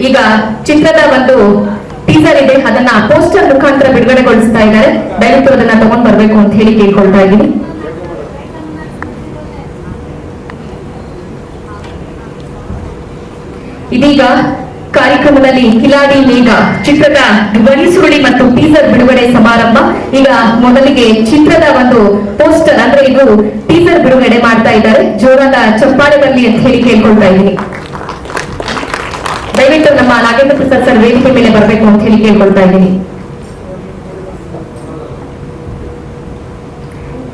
ಈಗ ಚಿತ್ರದ ಒಂದು ಟೀಸರ್ ಇದೆ, ಅದನ್ನ ಪೋಸ್ಟರ್ ಮುಖಾಂತರ ಬಿಡುಗಡೆಗೊಳಿಸ್ತಾ ಇದ್ದಾರೆ. ದಯವಿಟ್ಟು ಅದನ್ನ ತಗೊಂಡ್ ಬರ್ಬೇಕು ಅಂತ ಹೇಳಿ ಕೇಳ್ಕೊಳ್ತಾ ಇದ್ದೀನಿ. ಇದೀಗ ಕಾರ್ಯಕ್ರಮದಲ್ಲಿ ಕಿಲಾಡಿ ಮೇಘ ಚಿತ್ರದ ಧ್ವನಿಸುರುಳಿ ಮತ್ತು ಟೀಸರ್ ಬಿಡುಗಡೆ ಸಮಾರಂಭ. ಈಗ ಮೊದಲಿಗೆ ಚಿತ್ರದ ಒಂದು ಪೋಸ್ಟರ್ ಅಂದ್ರೆ ಇದು ಟೀಸರ್ ಬಿಡುಗಡೆ ಮಾಡ್ತಾ ಇದ್ದಾರೆ. ಜೋರಾದ ಚಪ್ಪಾಳೆ ಬರಲಿ ಅಂತ ಹೇಳಿ ಕೇಳ್ಕೊಳ್ತಾ ಇದ್ದೀನಿ. ದಯವಿಟ್ಟು ನಮ್ಮ ನಾಗೇಂದ್ರ ಪ್ರಸಾದ್ ಸರ್ ವೇದಿಕೆ ಮೇಲೆ ಬರಬೇಕು ಅಂತ ಹೇಳಿ ಕೇಳ್ಕೊಳ್ತಾ ಇದ್ದೀನಿ.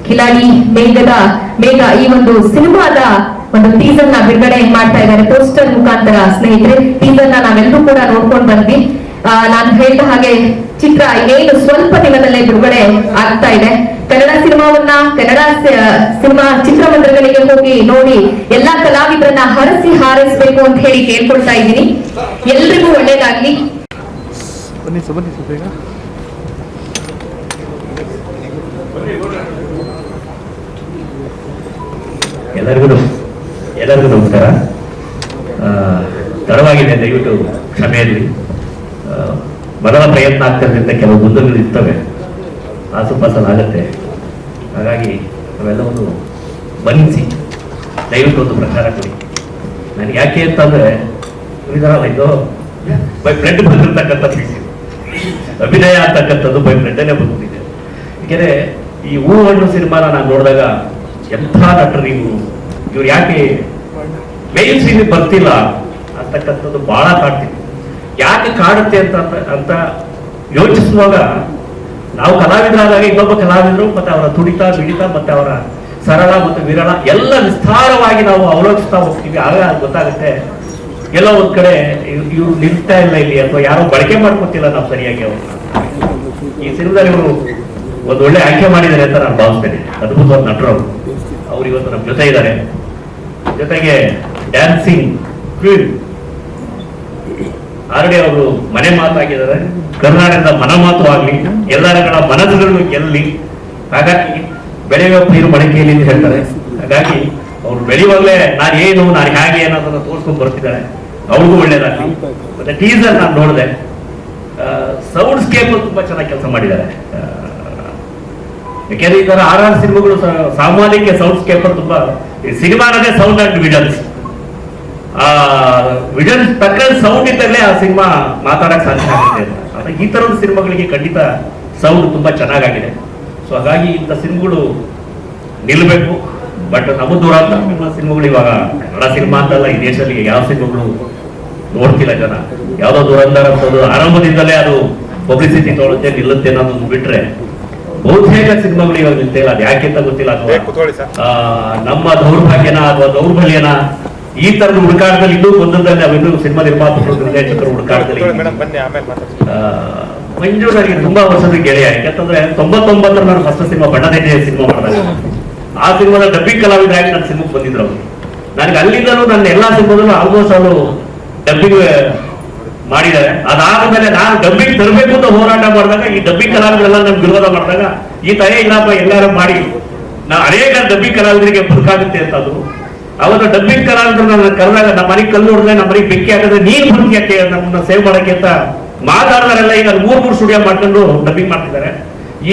ಕಿಲಾಡಿ ಮೇಘ ಈ ಒಂದು ಸಿನಿಮಾದ ಒಂದು ಟೀಸರ್ ನ ಬಿಡುಗಡೆ ಮಾಡ್ತಾ ಇದ್ದಾರೆ ಪೋಸ್ಟರ್ ಮುಖಾಂತರ. ಸ್ನೇಹಿತರೆ, ಟೀಸರ್ ನ ನಾವೆಲ್ಲರೂ ಕೂಡ ನೋಡ್ಕೊಂಡು ಬಂದ್ವಿ. ನಾನು ಹೇಳಿದ ಹಾಗೆ ಚಿತ್ರ ಇನ್ನೇನು ಸ್ವಲ್ಪ ದಿನದಲ್ಲೇ ಬಿಡುಗಡೆ ಆಗ್ತಾ ಇದೆ. ಕನ್ನಡ ಸಿನಿಮಾ ಚಿತ್ರಮಂದಿರಗಳಿಗೆ ಹೋಗಿ ನೋಡಿ ಎಲ್ಲಾ ಕಲಾವಿದರನ್ನ ಹರಸಿ ಹಾರೈಸಬೇಕು ಅಂತ ಹೇಳಿ ಕೇಳ್ಕೊಳ್ತಾ ಇದ್ದೀನಿ. ಎಲ್ರಿಗೂ ಒಳ್ಳೇದಾಗ್ಲಿ. ಎಲ್ಲರಿಗೂ ನಮಸ್ಕಾರ. ತಡವಾಗಿದೆ, ದಯವಿಟ್ಟು ಕ್ಷಮೆ ಇರಲಿ. ಮೊದಲ ಪ್ರಯತ್ನ ಆಗ್ತಿರೋದ್ರಿಂದ ಕೆಲವು ಗೊಂದಲಗಳು ಇರ್ತವೆ, ಆಸುಪಾಸಲ್ಲಿ ಆಗುತ್ತೆ. ಹಾಗಾಗಿ ಅವೆಲ್ಲವನ್ನು ಮನ್ನಿಸಿ ದಯವಿಟ್ಟು ಒಂದು ಪ್ರಚಾರ ಕೊಡಿ. ನನಗೆ ಯಾಕೆ ಅಂತಂದ್ರೆ ಇದು ಬೈ ಬ್ಲಡ್ ಬಂದಿರ್ತಕ್ಕಂಥ ಅಭಿನಯ ಅಂತಕ್ಕಂಥದ್ದು ಬೈ ಬ್ಲಡ್ಡನ್ನೇ ಬಂದ್ಬಿಟ್ಟಿದೆ. ಏಕೆಂದರೆ ಈ ಹೂ ಹಣ್ಣು ಸಿನಿಮಾನ ನಾನು ನೋಡಿದಾಗ ಎಂಥ ನಟರು ಇವ್ರು ಯಾಕೆ ಮೇನ್ ಸ್ಟ್ರೀಮ್ ಬರ್ತಿಲ್ಲ ಅಂತಕ್ಕಂಥದ್ದು ಬಹಳ ಕಾಡ್ತಿದೆ. ಯಾಕೆ ಕಾಡುತ್ತೆ ಅಂತ ಯೋಚಿಸುವಾಗ ನಾವು ಕಲಾವಿದರಾದಾಗ ಇನ್ನೊಬ್ಬ ಕಲಾವಿದರು ಮತ್ತೆ ಅವರ ತುಡಿತ ಬಿಡಿತ ಮತ್ತೆ ಅವರ ಸರಳ ಮತ್ತು ವಿರಳ ಎಲ್ಲ ವಿಸ್ತಾರವಾಗಿ ನಾವು ಅವಲೋಕಿಸ್ತಾ ಹೋಗ್ತೀವಿ. ಆಗ ಗೊತ್ತಾಗುತ್ತೆ ಎಲ್ಲೋ ಒಂದ್ ಕಡೆ ಇವ್ರು ನಿಲ್ತಾ ಇಲ್ಲ ಇಲ್ಲಿ, ಅಥವಾ ಯಾರೋ ಬಳಕೆ ಮಾಡ್ಕೊತಿಲ್ಲ ನಾವು ಸರಿಯಾಗಿ ಅವ್ರನ್ನ. ಈ ಸಿನಿಮಾದಲ್ಲಿ ಇವರು ಒಂದು ಒಳ್ಳೆ ಆಯ್ಕೆ ಮಾಡಿದ್ದಾರೆ ಅಂತ ನಾನು ಭಾವಿಸ್ತೇನೆ. ಅದ್ಭುತವಾದ ನಟರು ಅವ್ರು ಇವತ್ತು ನಮ್ಮ ಜೊತೆ ಇದ್ದಾರೆ. ಜೊತೆಗೆ ಡ್ಯಾನ್ಸಿಂಗ್ ಕ್ವೀನ್ ಆಲ್ರೆಡಿ ಅವರು ಮನೆ ಮಾತಾಗಿದ್ದಾರೆ. ಕರ್ನಾಟಕದ ಮನ ಮಾತು ಆಗ್ಲಿ, ಎಲ್ಲರ ಮನಸ್ಸುಗಳು ಗೆಲ್ಲಿ. ಹಾಗಾಗಿ ಬೆಳೆಯುವ ಪೈರು ಮಡಿಕೆಯಲ್ಲಿ ಅಂತ ಹೇಳ್ತಾರೆ. ಹಾಗಾಗಿ ಅವ್ರು ಬೆಳೆಯುವಾಗಲೇ ನಾನು ಹೇಗೆ ಅನ್ನೋದನ್ನ ತೋರಿಸ್ಕೊಂಡು ಬರ್ತಿದ್ದಾರೆ. ಅವ್ರಿಗೂ ಒಳ್ಳೇದಾಗ್ಲಿ. ಮತ್ತೆ ಟೀಸರ್ ನಾನು ನೋಡಿದೆ, ಸೌಂಡ್ ಸ್ಕೇಪ್ ತುಂಬಾ ಚೆನ್ನಾಗಿ ಕೆಲಸ ಮಾಡಿದ್ದಾರೆ. ಯಾಕೆಂದ್ರೆ ಈ ತರ ಆರ್ ಸಿನಿಮಾಗಳು ಸಾಮಾನ್ಯಕ್ಕೆ ಸೌಂಡ್ ಸ್ಕೇಪ್ ತುಂಬಾ, ಸಿನಿಮಾನದೇ ಸೌಂಡ್ ಅಂಡ್ ವಿಜನ್ಸ್ ತಕ್ಕ ಸೌಂಡ್ ಇದ್ದಲ್ಲೇ ಆ ಸಿನಿಮಾ ಮಾತಾಡಕ್ ಸಾಧ್ಯ ಆಗುತ್ತೆ. ಆದ್ರೆ ಈ ತರದ ಸಿನಿಮಾಗಳಿಗೆ ಖಂಡಿತ ಸೌಂಡ್ ತುಂಬಾ ಚೆನ್ನಾಗಿದೆ. ಸೊ ಹಾಗಾಗಿ ಇಂಥ ಸಿನಿಮಾಗಳು ನಿಲ್ಬೇಕು. ಬಟ್ ನಮ್ಮ ದುರಂತ ಸಿನಿಮಾಗಳು ಇವಾಗ ಕನ್ನಡ ಸಿನಿಮಾ ಅಂತಲ್ಲ, ಈ ದೇಶದಲ್ಲಿ ಯಾವ ಸಿನಿಮಾಗಳು ನೋಡ್ತಿಲ್ಲ ಜನ. ಯಾವ್ದೋ ದುರಂತ ಅಂತದ್ದು ಆರಂಭದಿಂದಲೇ ಅದು ಪಬ್ಲಿಸಿಟಿ ತೊಗೊಳುತ್ತೆ, ನಿಲ್ಲುತ್ತೆ ಅನ್ನೋದನ್ನು ಬಿಟ್ರೆ ಬಹುತೇಕ ಸಿನಿಮಾಗಳು ಇವಾಗ ನಿಲ್ತಿಲ್ಲ. ಅದು ಯಾಕೆ ಅಂತ ಗೊತ್ತಿಲ್ಲ. ಅಥವಾ ನಮ್ಮ ದೌರ್ಭಾಗ್ಯನ ಅಥವಾ ದೌರ್ಬಲ್ಯನ ಈ ತರದ ಹುಡುಕಾಟದಲ್ಲಿ ಇನ್ನೂ ಗೊಂದಲದಲ್ಲಿ ನಾವಿನ್ನೂ ಸಿನಿಮಾ ನಿರ್ಮಾಪಕರು ನಿರ್ದೇಶಕರು ಹುಡುಕಾಟದಲ್ಲಿ. ಮಂಜು ನನಗೆ ತುಂಬಾ ವರ್ಷದ ಗೆಳೆಯ. ಯಾಕಂತಂದ್ರೆ 99 ನಾನು ಫಸ್ಟ್ ಸಿನಿಮಾ ಬಣ್ಣದೆಣ್ಣೆ ಸಿನಿಮಾ ಮಾಡಿದಾಗ ಆ ಸಿನಿಮಾದ ಡಬ್ಬಿಂಗ್ ಕಲಾವಿದರಾಗಿ ನನ್ನ ಸಿನಿಮಾಗೆ ಬಂದಿದ್ರು ಅವರು. ನನಗೆ ಅಲ್ಲಿಂದಲೂ ನನ್ನ ಎಲ್ಲಾ ಸಿನಿಮಾದಲ್ಲೂ ಆಲ್ಮೋಸ್ಟ್ ಅವರು ಡಬ್ಬಿಂಗ್ ಮಾಡಿದ್ದಾರೆ. ಅದಾದ್ಮೇಲೆ ನಾನು ಡಬ್ಬಿಂಗ್ ತರಬೇಕು ಅಂತ ಹೋರಾಟ ಮಾಡಿದಾಗ ಈ ಡಬ್ಬಿಂಗ್ ಕಲಾವಿದರೆಲ್ಲ ನಮ್ಗೆ ವಿರೋಧ ಮಾಡಿದಾಗ ಈ ತರ ಇಲ್ಲಪ್ಪ ಎಲ್ಲಾರು ಮಾಡಿ ನಾವು ಅನೇಕ ಡಬ್ಬಿಂಗ್ ಕಲಾವಿದರಿಗೆ ಬದುಕಾಗುತ್ತೆ ಅಂತ ಅದು. ಅವತ್ತು ಡಬ್ಬಿಂಗ್ ಕಲಾವಿದರು ನನ್ನ ಕರೆದಾಗ ನಮ್ಮ ಮನೆಗೆ ಕಲ್ಲು ಹೊಡೆದ್ರೆ ನಮ್ಮ ಮನೆಗೆ ಬೆಂಕಿ ಹಾಕಿದ್ರೆ ನೀರು ಬದುಕಿ ನಮ್ಮನ್ನ ಸೇವ್ ಮಾಡಕ್ಕೆ ಅಂತ ಮಾತಾಡಿದಾರೆಲ್ಲ. ಈಗ 3 ಸ್ಟುಡಿಯೋ ಮಾಡ್ಕೊಂಡು ಡಬ್ಬಿಂಗ್ ಮಾಡ್ತಿದ್ದಾರೆ.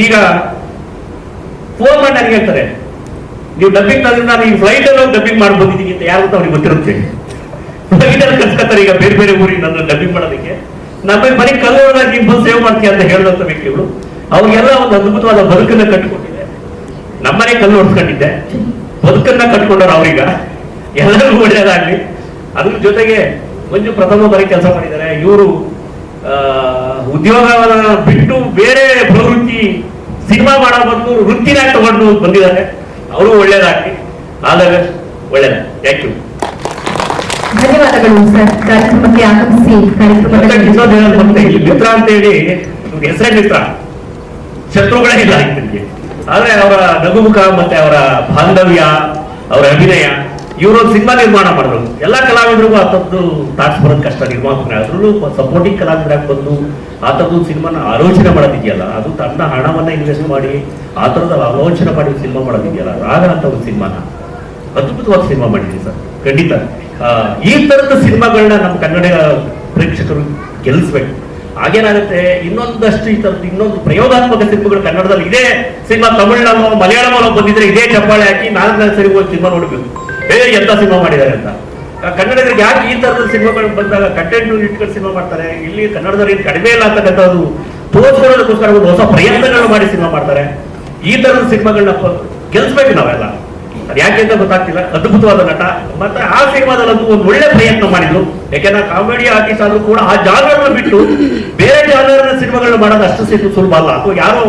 ಈಗ ಫೋನ್ ಮಾಡಿ ನನಗೆ ಹೇಳ್ತಾರೆ, ನೀವು ಡಬ್ಬಿಂಗ್ ತಂದ್ರೆ ನಾನು ಈ ಫ್ಲೈಟ್ ಅಲ್ಲಿ ಡಬ್ಬಿಂಗ್ ಮಾಡ್ಬೋದಿದ್ದೀನಿ ಅಂತ. ಯಾರು ಅಂತ ಅವ್ರಿಗೆ ಗೊತ್ತಿರುತ್ತೆ. ಫ್ಲೈಟಲ್ಲಿ ಕರ್ಸ್ಕೊತಾರೆ ಈಗ ಬೇರೆ ಬೇರೆ ಊರಿಗೆ ನನ್ನ ಡಬ್ಬಿಂಗ್ ಮಾಡೋದಕ್ಕೆ. ನಮ್ಮ ಮನೆಗೆ ಕಲ್ಲು ಹೊಡೆದಾಗ ನೀವು ಬಂದು ಸೇವ್ ಮಾಡ್ತೀಯ ಅಂತ ಹೇಳಿದಂತ ವ್ಯಕ್ತಿಗಳು. ಅವ್ರಿಗೆಲ್ಲ ಒಂದು ಅದ್ಭುತವಾದ ಬದುಕನ್ನ ಕಟ್ಟಿಕೊಟ್ಟಿದೆ. ನಮ್ಮನೆ ಕಲ್ಲು ಹೊಡ್ಸ್ಕೊಂಡಿದ್ದೆ, ಬದುಕನ್ನ ಕಟ್ಕೊಂಡವ್ರು ಅವ್ರೀಗ. ಎಲ್ಲರಿಗೂ ಒಳ್ಳೆಯದಾಗ್ಲಿ. ಅದ್ರ ಜೊತೆಗೆ ಮಂಜು ಪ್ರಥಮ ಬಾರಿ ಕೆಲಸ ಮಾಡಿದ್ದಾರೆ. ಇವರು ಉದ್ಯೋಗವನ್ನ ಬಿಟ್ಟು ಬೇರೆ ಪ್ರವೃತ್ತಿ ಸಿನಿಮಾ ಮಾಡೋ ಬದಲು ವೃತ್ತಿನಾಗಿ ತಗೊಂಡು ಬಂದಿದ್ದಾರೆ. ಅವರು ಒಳ್ಳೇದಾಗ್ಲಿ. ಆದರೆ ಒಳ್ಳೇದ. Thank you. ಧನ್ಯವಾದಗಳು ಸರ್ ಕಾರ್ಯಕ್ರಮಕ್ಕೆ ಆಗಮಿಸಿ. ಕಾರ್ಯಕ್ರಮದಲ್ಲಿ ಮಿತ್ರ ಅಂತ ಹೇಳಿ ಹೆಸರೇ ಮಿತ್ರ, ಶತ್ರುಗಳೇ ಇಲ್ಲ ನಿಮಗೆ. ಆದ್ರೆ ಅವರ ನಗುಮುಖ ಮತ್ತೆ ಅವರ ಬಾಂಧವ್ಯ, ಅವರ ಅಭಿನಯ, ಇವರೊಂದು ಸಿನಿಮಾ ನಿರ್ಮಾಣ ಮಾಡಿದ್ರು. ಎಲ್ಲ ಕಲಾವಿದರಿಗೂ ಆತದ್ದು ತಾಟ್ಸ್ ಬರೋದು ಕಷ್ಟ. ನಿರ್ಮಾಪಕರು ಅದರಲ್ಲೂ ಸಪೋರ್ಟಿಂಗ್ ಕಲಾವಿದರಾಗಿ ಬಂದು ಆತದ್ದು ಸಿನಿಮಾನ ಆಲೋಚನೆ ಮಾಡೋದಿದೆಯಲ್ಲ, ಅದು ತನ್ನ ಹಣವನ್ನ ಇನ್ವೆಸ್ಟ್ ಮಾಡಿ ಆ ಥರದ ಆಲೋಚನೆ ಮಾಡಿ ಸಿನಿಮಾ ಮಾಡೋದಿದೆಯಲ್ಲ, ರಾಗ ಅಂತ ಒಂದು ಸಿನಿಮಾನ ಅದ್ಭುತವಾದ ಸಿನಿಮಾ ಮಾಡಿದ್ವಿ ಸರ್. ಖಂಡಿತ ಈ ತರದ ಸಿನಿಮಾಗಳನ್ನ ನಮ್ಮ ಕನ್ನಡ ಪ್ರೇಕ್ಷಕರು ಗೆಲ್ಲಿಸ್ಬೇಕು. ಹಾಗೇನಾಗುತ್ತೆ, ಇನ್ನೊಂದಷ್ಟು ಈ ಥರದ್ದು ಇನ್ನೊಂದು ಪ್ರಯೋಗಾತ್ಮಕ ಸಿನಿಮಾಗಳು ಕನ್ನಡದಲ್ಲಿ ಇದೇ ಸಿನಿಮಾ ತಮಿಳ್ನಲ್ಲೋ ಮಲಯಾಳಮಲ್ಲೋ ಬಂದಿದ್ರೆ ಇದೇ ಚಪ್ಪಾಳೆ ಹಾಕಿ 4 ಸರಿ ಒಂದು ಸಿನಿಮಾ ನೋಡ್ಬೇಕು, ಎಂತ ಸಿನಿಮಾ ಮಾಡಿದ್ದಾರೆ ಅಂತ. ಕನ್ನಡಿಗರಿಗೆ ಯಾಕೆ ಈ ತರದ ಸಿನಿಮಾಗಳು ಬಂದಾಗ ಕಂಟೆಂಟ್ ಇಟ್ಕೊಂಡು ಸಿನಿಮಾ ಮಾಡ್ತಾರೆ, ಇಲ್ಲಿ ಕನ್ನಡದಲ್ಲಿ ಕಡಿಮೆ ಇಲ್ಲ ಅಂತಕ್ಕಂಥದ್ದು ತೋರಿಸ್ಕೊಳ್ಳೋದಕ್ಕೋಸ್ಕರ ಒಂದು ಹೊಸ ಪ್ರಯತ್ನಗಳು ಮಾಡಿ ಸಿನಿಮಾ ಮಾಡ್ತಾರೆ. ಈ ತರದ ಸಿನಿಮಾಗಳನ್ನ ಗೆಲ್ಸ್ಬೇಕು ನಾವೆಲ್ಲ. ಅದು ಯಾಕೆ ಅಂತ ಗೊತ್ತಾಗ್ತಿಲ್ಲ. ಅದ್ಭುತವಾದ ನಟ, ಮತ್ತೆ ಆ ಸಿನಿಮಾದಲ್ಲಂತೂ ಒಂದು ಒಳ್ಳೆ ಪ್ರಯತ್ನ ಮಾಡಿದ್ರು. ಯಾಕೆಂದ್ರೆ ಕಾಮಿಡಿ ಆರ್ಟಿಸ್ಟ್ ಆದ್ರೂ ಕೂಡ ಆ ಜಾನರ್ನ ಬಿಟ್ಟು ಬೇರೆ ಜಾನರ್ನ ಸಿನಿಮಾಗಳನ್ನ ಮಾಡೋದು ಅಷ್ಟು ಸುಲಭ ಅಲ್ಲ. ಅಥವಾ ಯಾರೋ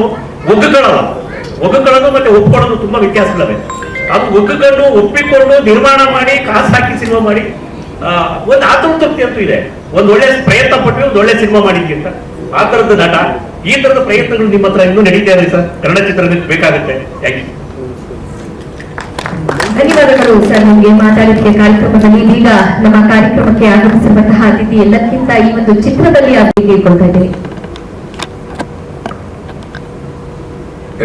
ಒಗ್ಗಿಕೊಳ್ಳೋದು ಮತ್ತೆ ಒಪ್ಕೊಳ್ಳೋದು ತುಂಬಾ ವ್ಯತ್ಯಾಸಗಳಿವೆ. ಅದು ಒಗ್ಗಿಕೊಂಡು ಒಪ್ಪಿಕೊಂಡು ನಿರ್ಮಾಣ ಮಾಡಿ ಕಾಸು ಹಾಕಿ ಸಿನಿಮಾ ಮಾಡಿ ಒಂದು ಆತ್ಮತೃಪ್ತಿ ಅಂತೂ ಇದೆ. ಒಂದು ಒಳ್ಳೆ ಪ್ರಯತ್ನ ಪಟ್ಟು ಒಂದು ಒಳ್ಳೆ ಸಿನಿಮಾ ಮಾಡಿದ್ವಿ ಅಂತ. ಆ ತರದ ನಟ, ಈ ತರದ ಪ್ರಯತ್ನಗಳು ನಿಮ್ಮ ಹತ್ರ ಇನ್ನೂ ನಡೀತಾ ಇದೆ ಸರ್. ಕನ್ನಡ ಚಿತ್ರರಂಗಕ್ಕೆ ಬೇಕಾಗುತ್ತೆ. Thank you. ಧನ್ಯವಾದಗಳು ಸರ್ ನಿಮಗೆ ಮಾತಾಡಿದ ಕಾರ್ಯಕ್ರಮದಲ್ಲಿ. ಇದೀಗ ನಮ್ಮ ಕಾರ್ಯಕ್ರಮಕ್ಕೆ ಆಗಮಿಸಿರುವಂತಹ ಅತಿಥಿ ಎಲ್ಲಕ್ಕಿಂತ ಈ ಒಂದು ಚಿತ್ರದಲ್ಲಿ ಅಭಿಗೆ ಕೊಡ್ತಾ ಇದ್ದೀವಿ.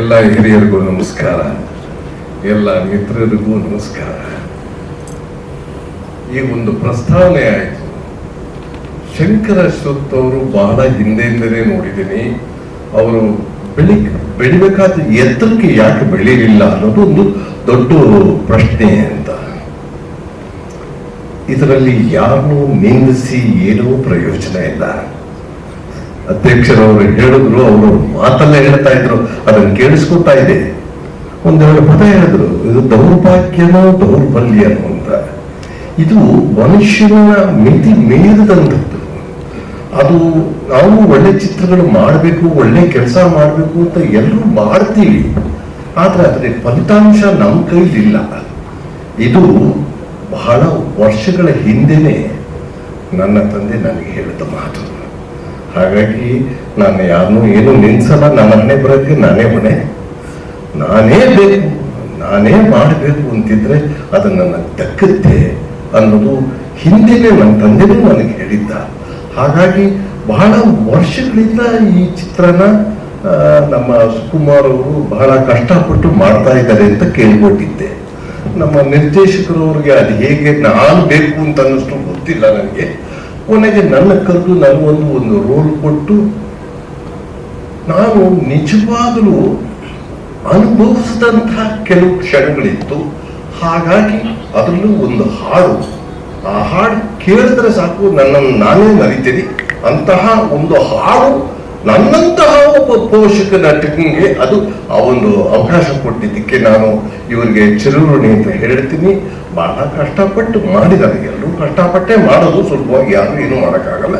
ಎಲ್ಲ ಹಿರಿಯರಿಗೂ ನಮಸ್ಕಾರ, ಎಲ್ಲ ಮಿತ್ರರಿಗೂ ನಮಸ್ಕಾರ. ಈ ಒಂದು ಪ್ರಸ್ತಾವನೆ ಆಯಿತು. ಶಂಕರ ಅಶ್ವಥ್ ಅವರು ಬಹಳ ಹಿಂದೆಯಿಂದಲೇ ನೋಡಿದ್ದೀನಿ. ಅವರು ಬೆಳಿಬೇಕಾದ ಎತ್ತರಕ್ಕೆ ಯಾಕೆ ಬೆಳೀಲಿಲ್ಲ ಅನ್ನೋದು ಒಂದು ದೊಡ್ಡ ಪ್ರಶ್ನೆ ಅಂತ. ಇದರಲ್ಲಿ ಯಾರನ್ನೂ ನಿಂದಿಸಿ ಏನೂ ಪ್ರಯೋಜನ ಇಲ್ಲ. ಅಧ್ಯಕ್ಷರವರು ಹೇಳಿದ್ರು, ಅವರು ಮಾತಲ್ಲೇ ಹೇಳ್ತಾ ಇದ್ರು, ಅದನ್ನು ಕೇಳಿಸ್ಕೊತಾ ಇದೆ. ಒಂದೆರಡು ಪದ ಹೇಳಿದ್ರು, ಇದು ದೌರ್ಭಾಗ್ಯನೋ ದೌರ್ಬಲ್ಯನೋ ಅಂತ. ಇದು ಮನುಷ್ಯನ ಮಿತಿ ಮೀರಿದಂಥದ್ದು. ಅದು ನಾವು ಒಳ್ಳೆ ಚಿತ್ರಗಳು ಮಾಡಬೇಕು, ಒಳ್ಳೆ ಕೆಲಸ ಮಾಡಬೇಕು ಅಂತ ಎಲ್ಲರೂ ಮಾಡ್ತೀವಿ. ಆದ್ರೆ ಅದರ ಫಲಿತಾಂಶ ನಮ್ಮ ಕೈಲಿಲ್ಲ. ಇದು ಬಹಳ ವರ್ಷಗಳ ಹಿಂದೆನೆ ನನ್ನ ತಂದೆ ನನಗೆ ಹೇಳಿದ ಮಾತು. ಹಾಗಾಗಿ ನಾನು ಯಾರನ್ನೂ ಏನು ನಿನ್ಸಲ್ಲ. ನನ್ನ ಹಣೆ ಬರೋಕ್ಕೆ ನಾನೇ ಹೊಣೆ, ನಾನೇ ಬೇಕು, ನಾನೇ ಮಾಡಬೇಕು ಅಂತಿದ್ರೆ ಅದು ನನಗೆ ದಕ್ಕತ್ತೆ ಅನ್ನೋದು ಹಿಂದೆನೆ ನನ್ನ ತಂದೆನೂ ನನಗೆ ಹೇಳಿದ್ದ. ಹಾಗಾಗಿ ಬಹಳ ವರ್ಷಗಳಿಂದ ಈ ಚಿತ್ರನ ನಮ್ಮ ಸುಕುಮಾರ್ ಅವರು ಬಹಳ ಕಷ್ಟಪಟ್ಟು ಮಾಡ್ತಾ ಇದ್ದಾರೆ ಅಂತ ಕೇಳ್ಕೊಟ್ಟಿದ್ದೆ. ನಮ್ಮ ನಿರ್ದೇಶಕರವ್ರಿಗೆ ಅದು ಹೇಗೆ ನಾನು ಬೇಕು ಅಂತ ಅನ್ನೋಷ್ಟು ಗೊತ್ತಿಲ್ಲ ನನಗೆ. ಕೊನೆಗೆ ನನ್ನ ಕರೆದು ನನಗೊಂದು ರೋಲ್ ಕೊಟ್ಟು ನಾನು ನಿಜವಾಗಲೂ ಅನುಭವಿಸಿದಂತಹ ಕೆಲವು ಕ್ಷಣಗಳಿತ್ತು. ಹಾಗಾಗಿ ಅದರಲ್ಲೂ ಒಂದು ಹಾಡು, ಆ ಹಾಡು ಕೇಳಿದ್ರೆ ಸಾಕು ನನ್ನನ್ನು ನಾನೇ ಮರಿತೀನಿ. ಅಂತಹ ಒಂದು ಹಾಡು ನನ್ನಂತಹ ಒಬ್ಬ ಪೋಷಕ ನಟನಿಗೆ ಅದು ಆ ಒಂದು ಅವಕಾಶ ಕೊಟ್ಟಿದ್ದಕ್ಕೆ ನಾನು ಇವರಿಗೆ ಚಿರಋಣಿ ಅಂತ ಹೇಳ್ತೀನಿ. ಬಹಳ ಕಷ್ಟಪಟ್ಟು ಮಾಡಿದ್ದಾರೆ, ಎಲ್ಲರೂ ಕಷ್ಟಪಟ್ಟೆ ಮಾಡೋದು, ಸುಲಭವಾಗಿ ಯಾರು ಏನೂ ಮಾಡೋಕ್ಕಾಗಲ್ಲ.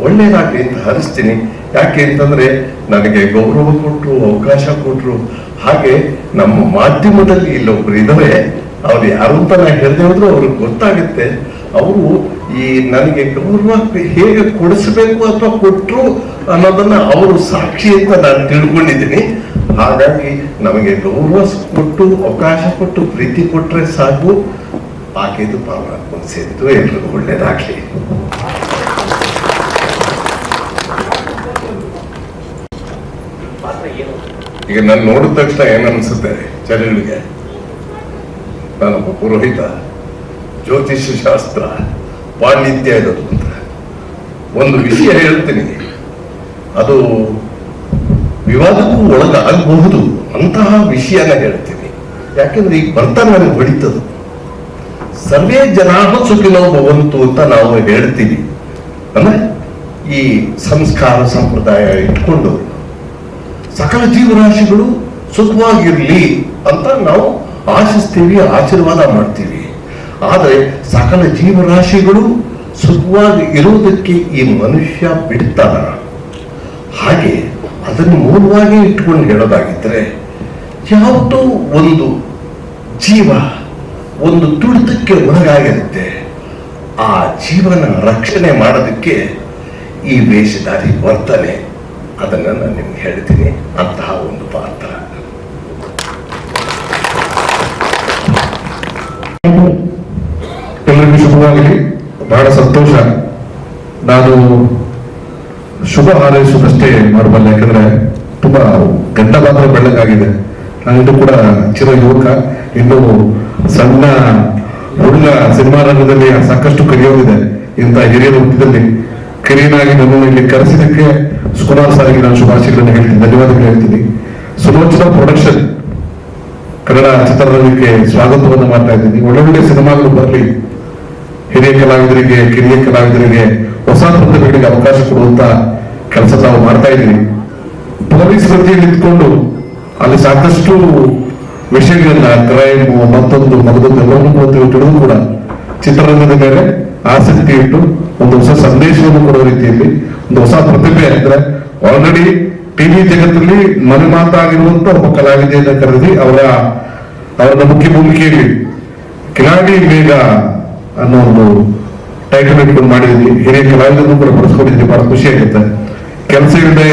ಒಳ್ಳೇದಾಗಲಿ ಅಂತ ಹರಿಸ್ತೀನಿ. ಯಾಕೆ ಅಂತಂದ್ರೆ ನನಗೆ ಗೌರವ ಕೊಟ್ಟರು, ಅವಕಾಶ ಕೊಟ್ಟರು. ಹಾಗೆ ನಮ್ಮ ಮಾಧ್ಯಮದಲ್ಲಿ ಇಲ್ಲೊಬ್ರು ಇದ್ದಾರೆ, ಅವ್ರು ಯಾರು ಅಂತ ನಾನು ಹೇಳ್ದೆ ಹೋದ್ರು ಅವ್ರಿಗೆ ಗೊತ್ತಾಗುತ್ತೆ. ಅವರು ಈ ನನಗೆ ಗೌರವ ಹೇಗೆ ಕೊಡಿಸ್ಬೇಕು ಅಥವಾ ಕೊಟ್ಟರು ಅನ್ನೋದನ್ನ ಅವರು ಸಾಕ್ಷಿ ಅಂತ ನಾನು ತಿಳ್ಕೊಂಡಿದ್ದೀನಿ. ಹಾಗಾಗಿ ನಮಗೆ ಗೌರವ ಕೊಟ್ಟು, ಅವಕಾಶ ಕೊಟ್ಟು, ಪ್ರೀತಿ ಕೊಟ್ಟರೆ ಸಾಕು. ಆಕೆದು ಪರಮಾತ್ಮ ಸೇರಿತು. ಎಲ್ರಿಗೂ ಒಳ್ಳೇದಾಗ್ಲಿ. ಈಗ ನಾನು ನೋಡಿದ ತಕ್ಷಣ ಏನನ್ಸುತ್ತೆ ಜನಗಳಿಗೆ, ನಾನೊಬ್ಬ ಪುರೋಹಿತ, ಜ್ಯೋತಿಷ್ಯ ಶಾಸ್ತ್ರ ಪಾಂಡಿತ್ಯ ಇರೋದು ಅಂತ ಒಂದು ವಿಷಯ ಹೇಳ್ತೀನಿ. ಅದು ವಿವಾದಕ್ಕೂ ಒಳಗಾಗಬಹುದು ಅಂತಹ ವಿಷಯನ ಹೇಳ್ತೀನಿ. ಯಾಕೆಂದ್ರೆ ಈಗ ಬರ್ತಾ ನನಗೆ ಹೊಡಿತದು. ಸರ್ವೇ ಜನಾಹ ಸುಖಿನೋ ಭವಂತು ಅಂತ ನಾವು ಹೇಳ್ತೀವಿ. ಅಂದ್ರೆ ಈ ಸಂಸ್ಕಾರ ಸಂಪ್ರದಾಯ ಇಟ್ಕೊಂಡು ಸಕಲ ಜೀವರಾಶಿಗಳು ಸುಖವಾಗಿರ್ಲಿ ಅಂತ ನಾವು ಆಶಿಸ್ತೀವಿ, ಆಶೀರ್ವಾದ ಮಾಡ್ತೀವಿ. ಆದರೆ ಸಕಲ ಜೀವರಾಶಿಗಳು ಸುಖವಾಗಿ ಇರುವುದಕ್ಕೆ ಈ ಮನುಷ್ಯ ಬಿಡ್ತಾನ. ಹಾಗೆ ಅದನ್ನು ಮೂಲವಾಗಿ ಇಟ್ಕೊಂಡು ಹೇಳೋದಾಗಿದ್ರೆ, ಯಾವುದೋ ಒಂದು ಜೀವ ಒಂದು ತುಳಿತಕ್ಕೆ ಒಳಗಾಗಿರುತ್ತೆ. ಆ ಜೀವನ ರಕ್ಷಣೆ ಮಾಡೋದಕ್ಕೆ ಈ ವೇಷಧಾರಿ ವರ್ತನೆ, ಅದನ್ನ ನಾನು ನಿಮ್ಗೆ ಹೇಳ್ತೀನಿ. ಅಂತಹ ಒಂದು ಪಾತ್ರ. ಎಲ್ಲರಿಗೂ ಶುಭವಾಗಲಿ. ಬಹಳ ಸಂತೋಷ. ನಾನು ಶುಭ ಹಾರೈಸುವುದಷ್ಟೇ ಮಾಡಬಲ್ಲ. ಯಾಕಂದ್ರೆ ತುಂಬಾ ಗಂಡ ಮಾತ್ರ ಬೆಳ್ಳಗಾಗಿದೆ. ನಾನಿನ್ನೂ ಕೂಡ ಚಿರ ಯುವಕ, ಇನ್ನು ಸಣ್ಣ ಹುಡುಗ. ಸಿನಿಮಾ ರಂಗದಲ್ಲಿ ಸಾಕಷ್ಟು ಕಲಿಯೋದಿದೆ. ಇಂಥ ಹಿರಿಯರ ಹುಟ್ಟಿದಲ್ಲಿ ಕಿರಿಯನಾಗಿ ನನ್ನನ್ನು ಇಲ್ಲಿ ಕರೆಸಿದ್ದಕ್ಕೆ ಸುಕುಮಾರ್ ಸಾರಿಗೆ ನಾನು ಶುಭಾಶಯಗಳನ್ನು ಹೇಳ್ತೀನಿ, ಧನ್ಯವಾದಗಳು ಹೇಳ್ತೀನಿ. ಸುಲೋಚನಾ ಪ್ರೊಡಕ್ಷನ್ ಕನ್ನಡ ಚಿತ್ರರಂಗಕ್ಕೆ ಸ್ವಾಗತವನ್ನು ಮಾಡ್ತಾ ಇದ್ದೀನಿ. ಒಳ್ಳೊಳ್ಳೆ ಸಿನಿಮಾಗಳು ಬರಲಿ, ಹಿರಿಯ ಕಲಾವಿದರಿಗೆ, ಕಿರಿಯ ಕಲಾವಿದರಿಗೆ, ಹೊಸ ಪ್ರತಿಭೆಗಳಿಗೆ ಅವಕಾಶ ಕೊಡುವಂತ ಕೆಲಸ ನಾವು ಮಾಡ್ತಾ ಇದ್ದೀವಿ. ಪೊಲೀಸ್ ವೃತ್ತಿಯಲ್ಲಿ ನಿಂತ್ಕೊಂಡು ಅಲ್ಲಿ ಸಾಕಷ್ಟು ವಿಷಯಗಳನ್ನ, ಕ್ರೈಮ್, ಮತ್ತೊಂದು ಎಲ್ಲವನ್ನೂ ತಿಳಿದು ಕೂಡ ಚಿತ್ರರಂಗದ ಮೇಲೆ ಆಸಕ್ತಿ ಇಟ್ಟು ಒಂದು ಹೊಸ ಸಂದೇಶವನ್ನು ಕೊಡುವ ರೀತಿಯಲ್ಲಿ ಒಂದು ಹೊಸ ಪ್ರತಿಭೆ ಅಂದ್ರೆ ಆಲ್ರೆಡಿ ಟಿವಿ ಜಗತ್ತಲ್ಲಿ ಮನೆ ಮಾತಾಗಿರುವಂತ ಒಬ್ಬ ಕಲಾವಿದೆಯನ್ನು ಕರೆದಿ ಅವರ ಮುಖ್ಯ ಭೂಮಿಕೆಯಲ್ಲಿ ಕಿಲಾಡಿ ಮೇಘ ಅನ್ನೋ ಒಂದು ಟೈಟಲ್ ಇಟ್ಕೊಂಡು ಮಾಡಿದ್ವಿ. ಹಿರಿಯ ಕಲಾವಿದರನ್ನು ಕೂಡ ಬಳಸ್ಕೊಂಡಿದ್ವಿ, ಬಹಳ ಖುಷಿ ಆಗುತ್ತೆ. ಕೆಲಸ ಇಲ್ಲದೆ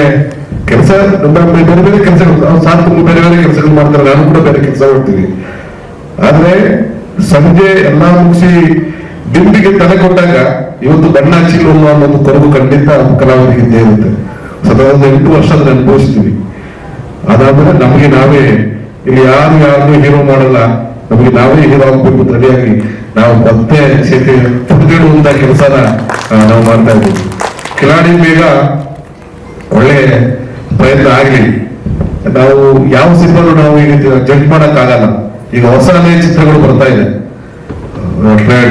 ಕೆಲಸ ಬೇರೆ ಬೇರೆ ಕೆಲಸಗಳು, ಸಾಕು ಬೇರೆ ಬೇರೆ ಕೆಲಸಗಳು ಮಾಡ್ತಾರೆ, ನಾನು ಕೂಡ ಬೇರೆ ಕೆಲಸ ಮಾಡ್ತೀವಿ. ಆದ್ರೆ ಸಂಜೆ ಎಲ್ಲಾ ಮುಗಿಸಿ ದಿಂಬಿಗೆ ತಲೆ ಕೊಟ್ಟಾಗ ಇವತ್ತು ಬಣ್ಣ ಹಚ್ಚಿಲ್ಲ ಅನ್ನೋದು ಕೊರಗು ಖಂಡಿತ ಕಲಾವಿದರಿಗೆ ಇದ್ದೇ ಇರುತ್ತೆ. ಸದಾ 8 ವರ್ಷ ಅದನ್ನ ಅನುಭವಿಸ್ತೀವಿ. ಅದಾದ್ಮೇಲೆ ನಮಗೆ ನಾವೇ ಇಲ್ಲಿ ಯಾರು ಹೀರೋ ಮಾಡಲ್ಲ, ನಮಗೆ ನಾವೇ ಹೀರೋ ಆಗ್ಬೇಕು ರೆಡಿಯಾಗಿ ನಾವು ಮತ್ತೆ ಪುಟ್ಗಿಡುವಂತ ಕೆಲಸನ ನಾವು ಮಾಡ್ತಾ ಇದ್ದೀವಿ. ಕಿಲಾಡಿ ಬೇಗ ಒಳ್ಳೆ ಪ್ರಯತ್ನ ಆಗಲಿ. ನಾವು ಯಾವ ಸಿನಿಮಾನು ನಾವು ಈಗ ಜಡ್ಜ್ ಮಾಡಕ್ ಆಗಲ್ಲ. ಈಗ ಹೊಸ ಚಿತ್ರಗಳು ಬರ್ತಾ ಇದೆ,